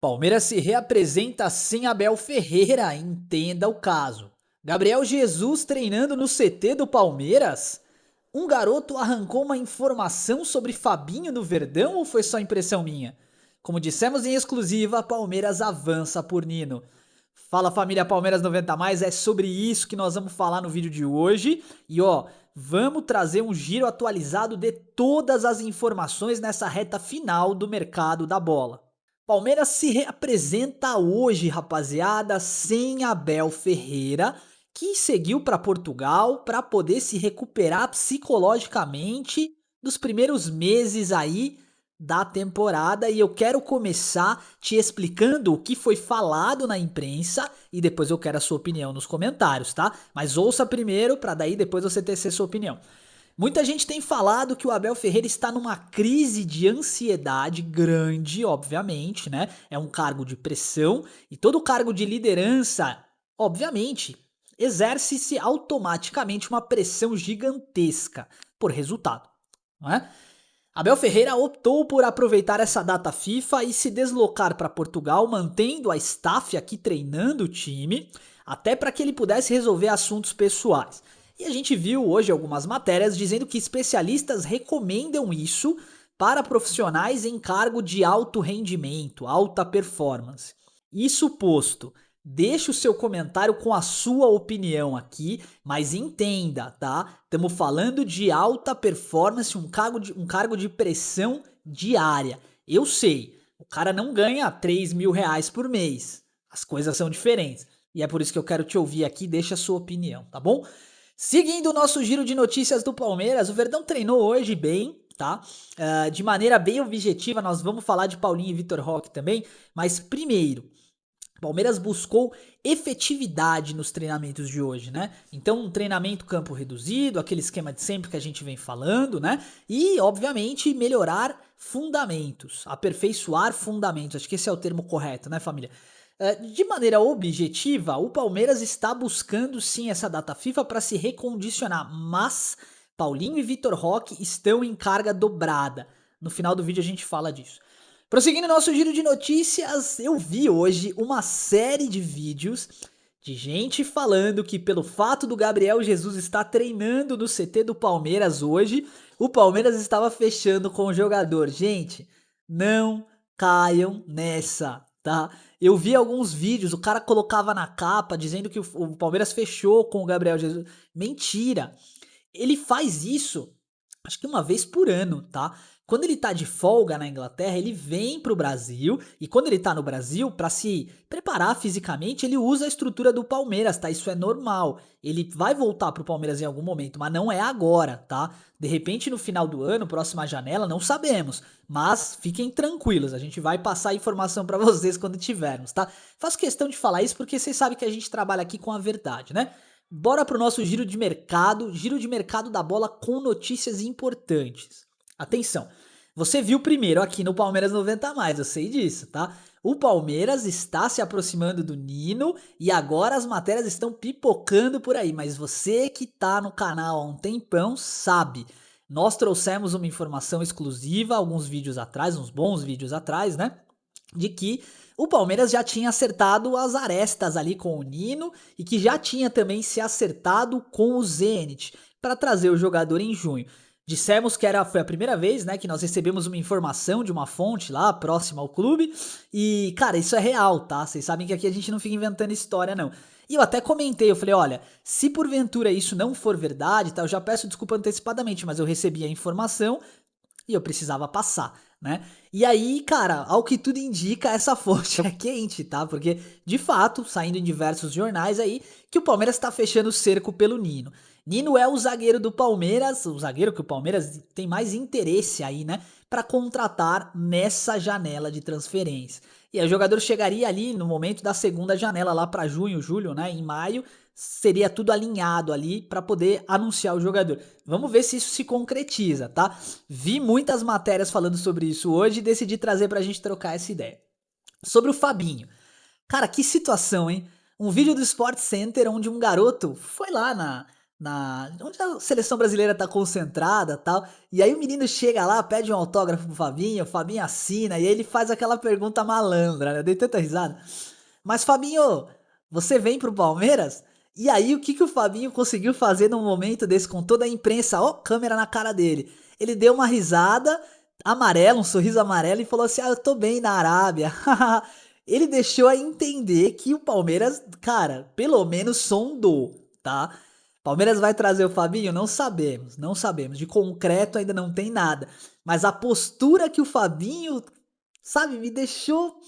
Palmeiras se reapresenta sem Abel Ferreira, entenda o caso. Gabriel Jesus treinando no CT do Palmeiras? Um garoto arrancou uma informação sobre Fabinho no Verdão ou foi só impressão minha? Como dissemos em exclusiva, Palmeiras avança por Nino. Fala família Palmeiras 90 mais, é sobre isso que nós vamos falar no vídeo de hoje. E ó, vamos trazer um giro atualizado de todas as informações nessa reta final do mercado da bola. Palmeiras se reapresenta hoje, rapaziada, sem Abel Ferreira, que seguiu para Portugal para poder se recuperar psicologicamente dos primeiros meses aí da temporada. E eu quero começar te explicando o que foi falado na imprensa e depois eu quero a sua opinião nos comentários, tá? Mas ouça primeiro para daí depois você ter sua opinião. Muita gente tem falado que o Abel Ferreira está numa crise de ansiedade grande, obviamente, né? É um cargo de pressão e todo cargo de liderança, obviamente, exerce-se automaticamente uma pressão gigantesca por resultado, não é? Abel Ferreira optou por aproveitar essa data FIFA e se deslocar para Portugal, mantendo a staff aqui treinando o time, até para que ele pudesse resolver assuntos pessoais. E a gente viu hoje algumas matérias dizendo que especialistas recomendam isso para profissionais em cargo de alto rendimento, alta performance. Isso posto, deixe o seu comentário com a sua opinião aqui, mas entenda, tá? Estamos falando de alta performance, um cargo de pressão diária. Eu sei, o cara não ganha 3 mil reais por mês. As coisas são diferentes. E é por isso que eu quero te ouvir aqui, deixa a sua opinião, tá bom? Seguindo o nosso giro de notícias do Palmeiras, o Verdão treinou hoje bem, tá? De maneira bem objetiva, nós vamos falar de Paulinho e Vitor Roque também, mas primeiro, Palmeiras buscou efetividade nos treinamentos de hoje, né? Então, um treinamento campo reduzido, aquele esquema de sempre que a gente vem falando, né? E, obviamente, melhorar fundamentos, aperfeiçoar fundamentos. Acho que esse é o termo correto, né, família? De maneira objetiva, o Palmeiras está buscando sim essa data FIFA para se recondicionar, mas Paulinho e Vitor Roque estão em carga dobrada. No final do vídeo a gente fala disso. Prosseguindo nosso giro de notícias, eu vi hoje uma série de vídeos de gente falando que pelo fato do Gabriel Jesus estar treinando no CT do Palmeiras hoje, o Palmeiras estava fechando com o jogador. Gente, não caiam nessa, tá? Eu vi alguns vídeos, o cara colocava na capa dizendo que o Palmeiras fechou com o Gabriel Jesus. Mentira! Ele faz isso, acho que uma vez por ano, tá? Quando ele tá de folga na Inglaterra, ele vem pro Brasil e quando ele tá no Brasil, pra se preparar fisicamente, ele usa a estrutura do Palmeiras, tá? Isso é normal. Ele vai voltar pro Palmeiras em algum momento, mas não é agora, tá? De repente no final do ano, próxima janela, não sabemos, mas fiquem tranquilos, a gente vai passar a informação pra vocês quando tivermos, tá? Faço questão de falar isso porque vocês sabem que a gente trabalha aqui com a verdade, né? Bora pro nosso giro de mercado da bola com notícias importantes. Atenção, você viu primeiro aqui no Palmeiras 90 mais, eu sei disso, tá? O Palmeiras está se aproximando do Nino e agora as matérias estão pipocando por aí, mas você que tá no canal há um tempão sabe. Nós trouxemos uma informação exclusiva alguns vídeos atrás, uns bons vídeos atrás, né? De que o Palmeiras já tinha acertado as arestas ali com o Nino e que já tinha também se acertado com o Zenit para trazer o jogador em junho. Dissemos que foi a primeira vez, né, que nós recebemos uma informação de uma fonte lá próxima ao clube e, cara, isso é real, tá? Vocês sabem que aqui a gente não fica inventando história, não. E eu até comentei, eu falei, olha, se porventura isso não for verdade, tá, eu já peço desculpa antecipadamente, mas eu recebi a informação e eu precisava passar, né? E aí, cara, ao que tudo indica, essa fonte é quente, tá? Porque, de fato, saindo em diversos jornais aí, que o Palmeiras tá fechando o cerco pelo Nino. Nino é o zagueiro do Palmeiras, o zagueiro que o Palmeiras tem mais interesse aí, né? Pra contratar nessa janela de transferência. E aí o jogador chegaria ali no momento da segunda janela, lá pra junho, julho, né? Em maio, seria tudo alinhado ali para poder anunciar o jogador. Vamos ver se isso se concretiza, tá? Vi muitas matérias falando sobre isso hoje e decidi trazer pra gente trocar essa ideia. Sobre o Fabinho. Cara, que situação, hein? Um vídeo do Sport Center onde um garoto foi lá onde a seleção brasileira tá concentrada, tal. E aí o menino chega lá, pede um autógrafo pro Fabinho, o Fabinho assina e aí ele faz aquela pergunta malandra, né? Eu dei tanta risada. Mas Fabinho, você vem pro Palmeiras? E aí o que que o Fabinho conseguiu fazer num momento desse com toda a imprensa, ó, câmera na cara dele? Ele deu uma risada amarela, um sorriso amarelo e falou assim: "Ah, eu tô bem na Arábia". Ele deixou a entender que o Palmeiras, cara, pelo menos sondou, tá? Palmeiras vai trazer o Fabinho? Não sabemos, não sabemos. De concreto ainda não tem nada. Mas a postura que o Fabinho, sabe, me deixou.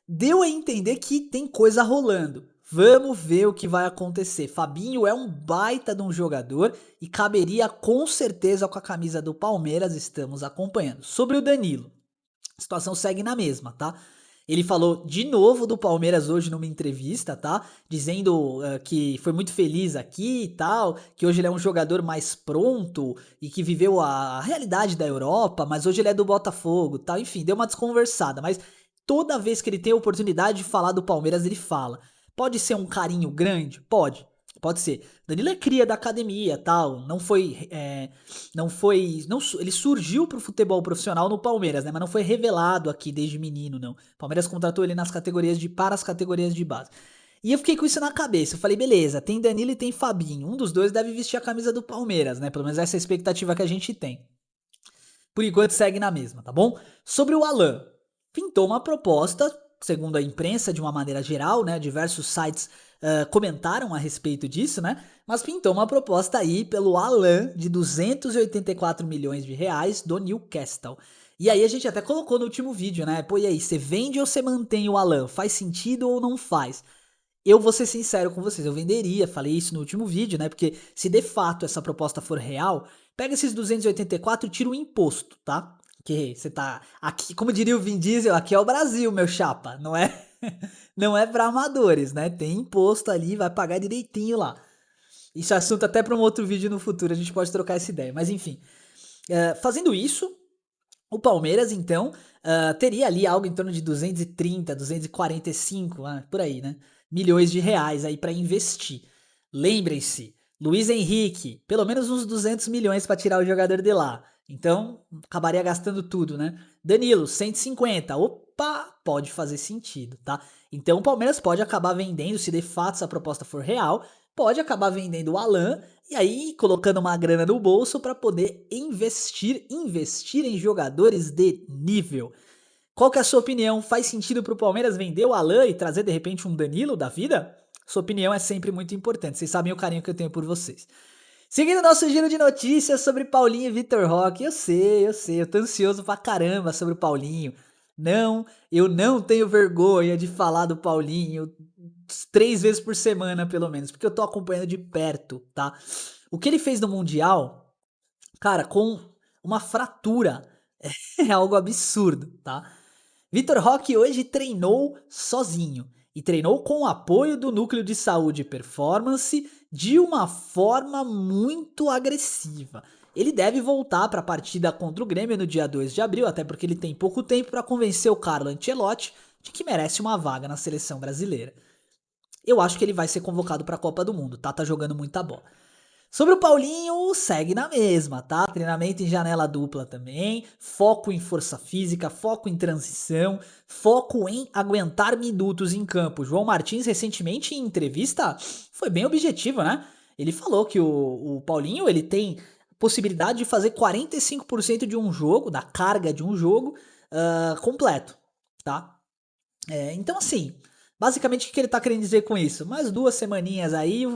Deu a entender que tem coisa rolando. Vamos ver o que vai acontecer. Fabinho é um baita de um jogador e caberia com certeza com a camisa do Palmeiras. Estamos acompanhando. Sobre o Danilo, a situação segue na mesma, tá? Ele falou de novo do Palmeiras hoje numa entrevista, tá? Dizendo que foi muito feliz aqui e tal, que hoje ele é um jogador mais pronto e que viveu a realidade da Europa, mas hoje ele é do Botafogo, tal. Enfim, deu uma desconversada, mas toda vez que ele tem a oportunidade de falar do Palmeiras, ele fala. Pode ser um carinho grande? Pode. Pode ser. Danilo é cria da academia, tal. Não foi, não foi, não, ele surgiu pro futebol profissional no Palmeiras, né? Mas não foi revelado aqui desde menino, não. O Palmeiras contratou ele nas categorias para as categorias de base. E eu fiquei com isso na cabeça. Eu falei, beleza, tem Danilo e tem Fabinho. Um dos dois deve vestir a camisa do Palmeiras, né? Pelo menos essa é a expectativa que a gente tem. Por enquanto segue na mesma, tá bom? Sobre o Alan, pintou uma proposta, segundo a imprensa, de uma maneira geral, né? Diversos sites comentaram a respeito disso, né? Mas pintou uma proposta aí pelo Alan de 284 milhões de reais do Newcastle. E aí a gente até colocou no último vídeo, né? Pô, e aí, você vende ou você mantém o Alan? Faz sentido ou não faz? Eu vou ser sincero com vocês, eu venderia, falei isso no último vídeo, né? Porque se de fato essa proposta for real, pega esses 284 e tira o imposto, tá? Que você tá aqui, como diria o Vin Diesel, aqui é o Brasil, meu chapa, não é? Não é para amadores, né? Tem imposto ali, vai pagar direitinho lá. Isso é assunto até para um outro vídeo no futuro, a gente pode trocar essa ideia, mas enfim. Fazendo isso, o Palmeiras, então, teria ali algo em torno de 230, 245, por aí, né? Milhões de reais aí para investir. Lembrem-se, Luiz Henrique, pelo menos uns 200 milhões para tirar o jogador de lá. Então, acabaria gastando tudo, né? Danilo, 150. Opa, pode fazer sentido, tá? Então, o Palmeiras pode acabar vendendo, se de fato essa proposta for real, pode acabar vendendo o Alan e aí colocando uma grana no bolso para poder investir em jogadores de nível. Qual que é a sua opinião? Faz sentido pro Palmeiras vender o Alan e trazer de repente um Danilo da vida? Sua opinião é sempre muito importante. Vocês sabem o carinho que eu tenho por vocês. Seguindo nosso giro de notícias sobre Paulinho e Vitor Roque, eu tô ansioso pra caramba sobre o Paulinho. Não, eu não tenho vergonha de falar do Paulinho 3 vezes por semana, pelo menos, porque eu tô acompanhando de perto, tá? O que ele fez no Mundial, cara, com uma fratura, é algo absurdo, tá? Vitor Roque hoje treinou sozinho e treinou com o apoio do Núcleo de Saúde e Performance de uma forma muito agressiva. Ele deve voltar para a partida contra o Grêmio no dia 2 de abril, até porque ele tem pouco tempo para convencer o Carlo Ancelotti de que merece uma vaga na seleção brasileira. Eu acho que ele vai ser convocado para a Copa do Mundo, tá? Tá jogando muita bola. Sobre o Paulinho, segue na mesma, tá? Treinamento em janela dupla também, foco em força física, foco em transição, foco em aguentar minutos em campo. João Martins, recentemente, em entrevista, foi bem objetivo, né? Ele falou que o Paulinho, ele tem possibilidade de fazer 45% de um jogo, da carga de um jogo, completo, tá? Então, assim, basicamente o que ele tá querendo dizer com isso? Mais 2 semaninhas aí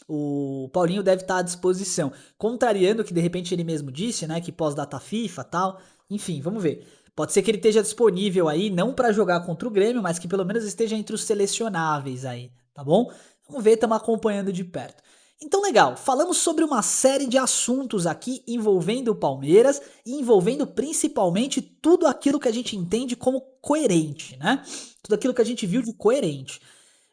o Paulinho deve estar à disposição. Contrariando o que de repente ele mesmo disse, né? Que pós-data FIFA e tal. Enfim, vamos ver. Pode ser que ele esteja disponível aí, não para jogar contra o Grêmio, mas que pelo menos esteja entre os selecionáveis aí, tá bom? Vamos ver, estamos acompanhando de perto. Então, legal, falamos sobre uma série de assuntos aqui envolvendo o Palmeiras e envolvendo principalmente tudo aquilo que a gente entende como coerente, né? Tudo aquilo que a gente viu de coerente.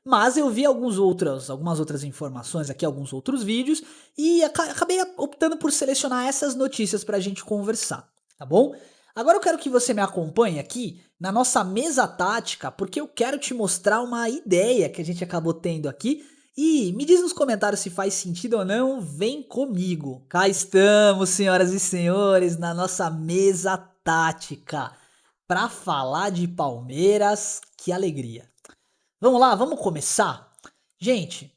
Mas eu vi algumas outras informações aqui, alguns outros vídeos, e acabei optando por selecionar essas notícias para a gente conversar, tá bom? Agora eu quero que você me acompanhe aqui na nossa mesa tática, porque eu quero te mostrar uma ideia que a gente acabou tendo aqui E me diz nos comentários se faz sentido ou não, vem comigo. Cá estamos, senhoras e senhores, na nossa mesa tática para falar de Palmeiras. Que alegria. Vamos lá, vamos começar? Gente,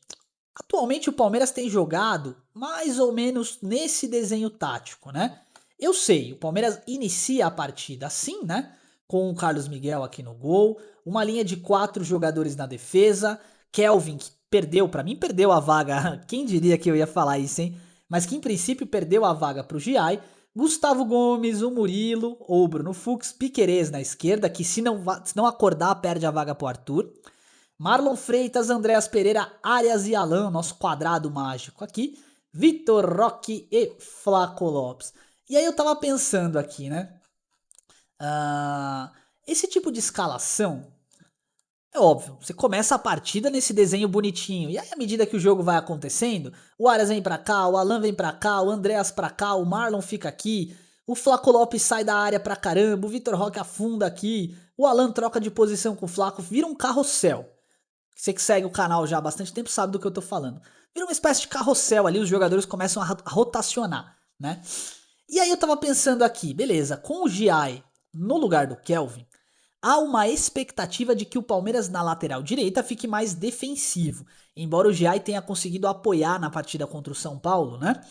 atualmente o Palmeiras tem jogado mais ou menos nesse desenho tático, né? Eu sei, o Palmeiras inicia a partida assim, né? Com o Carlos Miguel aqui no gol, uma linha de 4 jogadores na defesa, Kelvin que perdeu, pra mim perdeu a vaga, quem diria que eu ia falar isso, hein? Mas que em princípio perdeu a vaga pro Giai, Gustavo Gomes, o Murilo ou o Bruno Fux, Piquerez na esquerda, que se não acordar perde a vaga pro Arthur. Marlon Freitas, Andréas Pereira, Arias e Alan, nosso quadrado mágico aqui. Vitor Roque e Flaco Lopes. E aí eu tava pensando aqui, né? Esse tipo de escalação, é óbvio, você começa a partida nesse desenho bonitinho. E aí, à medida que o jogo vai acontecendo, o Arias vem pra cá, o Alan vem pra cá, o Andréas pra cá, o Marlon fica aqui, o Flaco Lopes sai da área pra caramba, o Vitor Roque afunda aqui, o Alan troca de posição com o Flaco, vira um carrossel. Você que segue o canal já há bastante tempo sabe do que eu tô falando. Vira uma espécie de carrossel ali, os jogadores começam a rotacionar, né? E aí eu tava pensando aqui, beleza, com o Giai no lugar do Kelvin, há uma expectativa de que o Palmeiras na lateral direita fique mais defensivo, embora o Giai tenha conseguido apoiar na partida contra o São Paulo, né?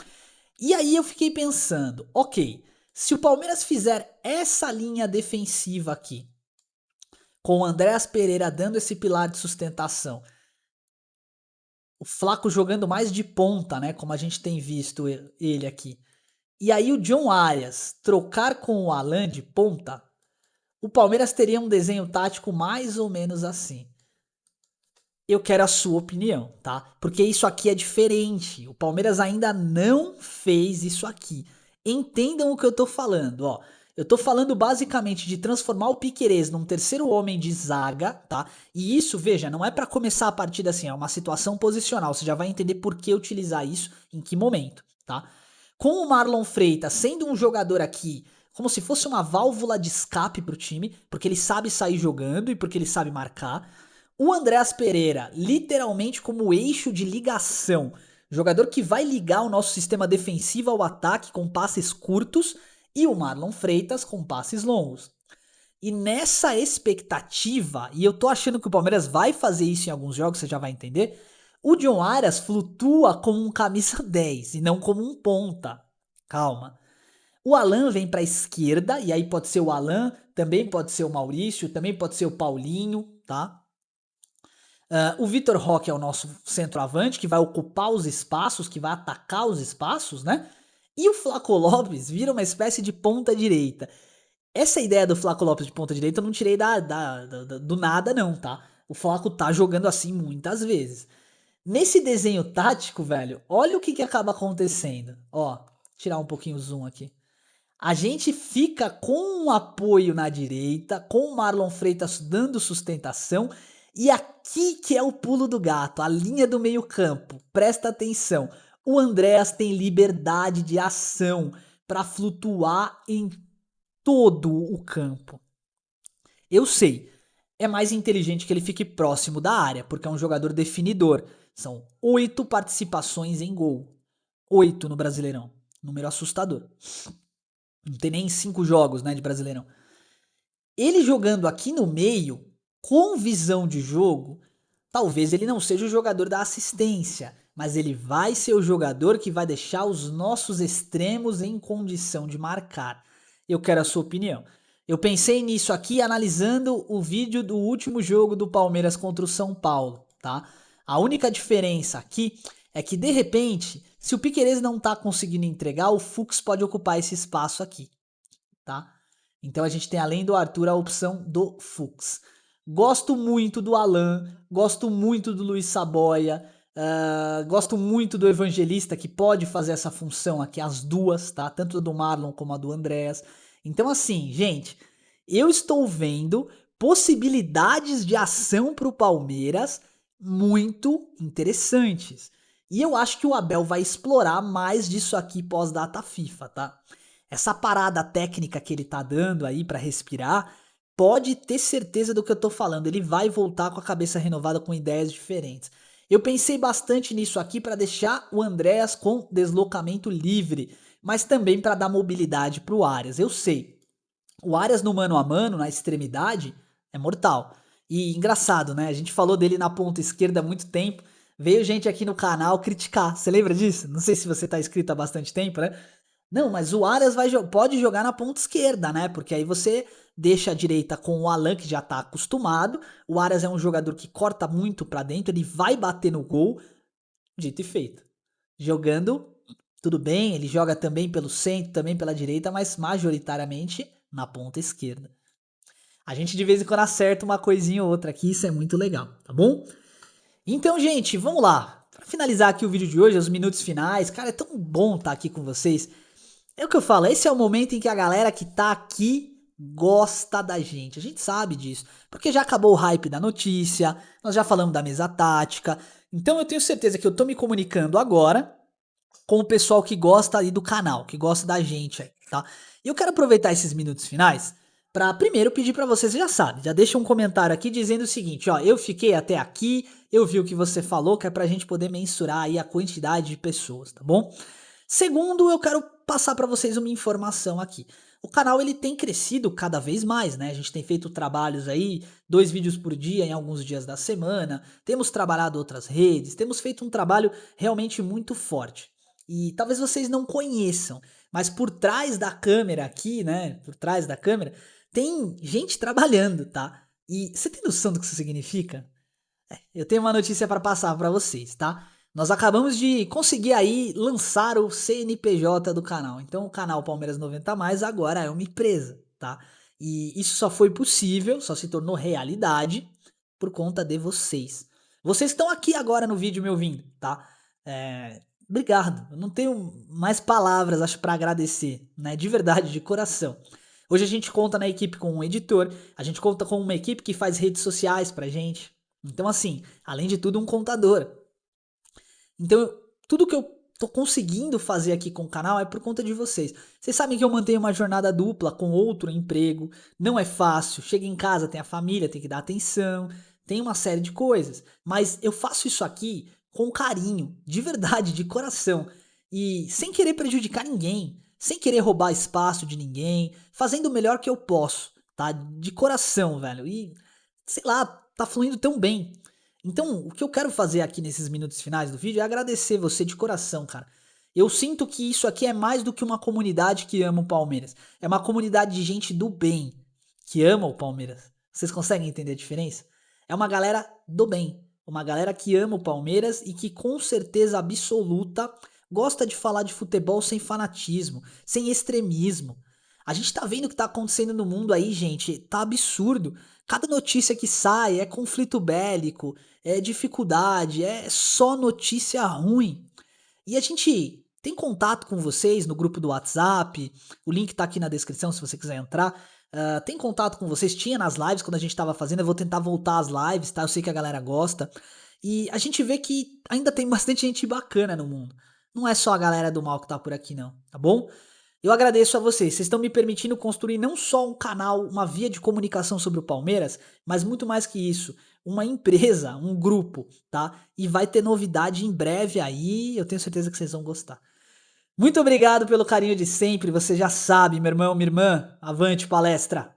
E aí eu fiquei pensando, ok, se o Palmeiras fizer essa linha defensiva aqui, com o Andréas Pereira dando esse pilar de sustentação, o Flaco jogando mais de ponta, né? Como a gente tem visto ele aqui. E aí o John Arias trocar com o Alan de ponta, o Palmeiras teria um desenho tático mais ou menos assim. Eu quero a sua opinião, tá? Porque isso aqui é diferente. O Palmeiras ainda não fez isso aqui. Entendam o que eu tô falando, ó. Eu tô falando basicamente de transformar o Piquerez num terceiro homem de zaga, tá? E isso, veja, não é pra começar a partida assim, é uma situação posicional. Você já vai entender por que utilizar isso, em que momento, tá? Com o Marlon Freitas sendo um jogador aqui como se fosse uma válvula de escape pro time, porque ele sabe sair jogando e porque ele sabe marcar. O Andréas Pereira, literalmente como eixo de ligação, jogador que vai ligar o nosso sistema defensivo ao ataque com passes curtos, e o Marlon Freitas com passes longos. E nessa expectativa, e eu tô achando que o Palmeiras vai fazer isso em alguns jogos, você já vai entender, o John Arias flutua como um camisa 10 e não como um ponta. Calma. O Alan vem para a esquerda, e aí pode ser o Alan, também pode ser o Maurício, também pode ser o Paulinho, tá? O Vitor Roque é o nosso centroavante, que vai ocupar os espaços, que vai atacar os espaços, né? E o Flaco Lopes vira uma espécie de ponta direita. Essa ideia do Flaco Lopes de ponta direita eu não tirei do nada, não, tá? O Flaco tá jogando assim muitas vezes. Nesse desenho tático, velho, olha o que acaba acontecendo. Ó, tirar um pouquinho o zoom aqui. A gente fica com um apoio na direita, com o Marlon Freitas dando sustentação, e aqui que é o pulo do gato, a linha do meio-campo. Presta atenção. O Andréas tem liberdade de ação para flutuar em todo o campo. Eu sei, é mais inteligente que ele fique próximo da área, porque é um jogador definidor. São 8 participações em gol. 8 no Brasileirão. Número assustador. Não tem nem 5 jogos, né, de Brasileirão. Ele jogando aqui no meio, com visão de jogo, talvez ele não seja o jogador da assistência, mas ele vai ser o jogador que vai deixar os nossos extremos em condição de marcar. Eu quero a sua opinião. Eu pensei nisso aqui analisando o vídeo do último jogo do Palmeiras contra o São Paulo, tá? A única diferença aqui é que de repente, se o Piquerez não tá conseguindo entregar, o Fux pode ocupar esse espaço aqui, tá? Então a gente tem além do Arthur a opção do Fux. Gosto muito do Alan, gosto muito do Luiz Saboia, gosto muito do Evangelista que pode fazer essa função aqui, as duas, tá? Tanto a do Marlon como a do Andréas. Então assim, gente, eu estou vendo possibilidades de ação para o Palmeiras muito interessantes. E eu acho que o Abel vai explorar mais disso aqui pós-data FIFA, tá? Essa parada técnica que ele tá dando aí pra respirar, pode ter certeza do que eu tô falando. Ele vai voltar com a cabeça renovada com ideias diferentes. Eu pensei bastante nisso aqui para deixar o Andréas com deslocamento livre, mas também para dar mobilidade para o Arias. Eu sei, o Arias no mano a mano, na extremidade, é mortal. E engraçado, né? A gente falou dele na ponta esquerda há muito tempo. Veio gente aqui no canal criticar. Você lembra disso? Não sei se você tá inscrito há bastante tempo, né? Não, mas o Arias pode jogar na ponta esquerda, né? Porque aí você deixa a direita com o Alan, que já tá acostumado. O Arias é um jogador que corta muito pra dentro, ele vai bater no gol. Dito e feito. Jogando, tudo bem, ele joga também pelo centro, também pela direita, mas majoritariamente na ponta esquerda. A gente de vez em quando acerta uma coisinha ou outra aqui, isso é muito legal, tá bom? Então, gente, vamos lá. Pra finalizar aqui o vídeo de hoje, os minutos finais, cara, é tão bom estar aqui com vocês. É o que eu falo, esse é o momento em que a galera que tá aqui gosta da gente. A gente sabe disso, porque já acabou o hype da notícia, nós já falamos da mesa tática. Então eu tenho certeza que eu tô me comunicando agora com o pessoal que gosta aí do canal, que gosta da gente aí, tá? E eu quero aproveitar esses minutos finais para primeiro pedir para vocês, já sabe, já deixa um comentário aqui dizendo o seguinte, ó, eu fiquei até aqui, eu vi o que você falou, que é pra gente poder mensurar aí a quantidade de pessoas, tá bom? Segundo, eu quero passar para vocês uma informação aqui. O canal ele tem crescido cada vez mais, né? A gente tem feito trabalhos aí, 2 vídeos por dia em alguns dias da semana, temos trabalhado outras redes, temos feito um trabalho realmente muito forte. E talvez vocês não conheçam, mas por trás da câmera aqui, né? Por trás da câmera, tem gente trabalhando, tá? E você tem noção do que isso significa? Eu tenho uma notícia para passar para vocês, tá? Nós acabamos de conseguir aí lançar o CNPJ do canal. Então o canal Palmeiras 90 Mais agora é uma empresa, tá? E isso só foi possível, só se tornou realidade por conta de vocês. Vocês estão aqui agora no vídeo me ouvindo, tá? Obrigado. Eu não tenho mais palavras, acho, para agradecer, né? De verdade, de coração. Hoje a gente conta na equipe com um editor, a gente conta com uma equipe que faz redes sociais pra gente. Então, assim, além de tudo, um contador. Então, tudo que eu tô conseguindo fazer aqui com o canal é por conta de vocês. Vocês sabem que eu mantenho uma jornada dupla com outro emprego, não é fácil. Chega em casa, tem a família, tem que dar atenção, tem uma série de coisas. Mas eu faço isso aqui com carinho, de verdade, de coração. E sem querer prejudicar ninguém, sem querer roubar espaço de ninguém, fazendo o melhor que eu posso, tá? De coração, velho. E, sei lá, tá fluindo tão bem. Então, o que eu quero fazer aqui nesses minutos finais do vídeo é agradecer você de coração, cara. Eu sinto que isso aqui é mais do que uma comunidade que ama o Palmeiras. É uma comunidade de gente do bem que ama o Palmeiras. Vocês conseguem entender a diferença? É uma galera do bem, uma galera que ama o Palmeiras e que com certeza absoluta gosta de falar de futebol sem fanatismo, sem extremismo. A gente tá vendo o que tá acontecendo no mundo aí, gente, tá absurdo. Cada notícia que sai é conflito bélico, é dificuldade, é só notícia ruim. E a gente tem contato com vocês no grupo do WhatsApp, o link tá aqui na descrição se você quiser entrar. Tem contato com vocês, tinha nas lives quando a gente tava fazendo, eu vou tentar voltar às lives, tá? Eu sei que a galera gosta. E a gente vê que ainda tem bastante gente bacana no mundo. Não é só a galera do mal que tá por aqui, não, tá bom? Eu agradeço a vocês estão me permitindo construir não só um canal, uma via de comunicação sobre o Palmeiras, mas muito mais que isso, uma empresa, um grupo, tá? E vai ter novidade em breve aí, eu tenho certeza que vocês vão gostar. Muito obrigado pelo carinho de sempre, você já sabe, meu irmão, minha irmã, avante palestra!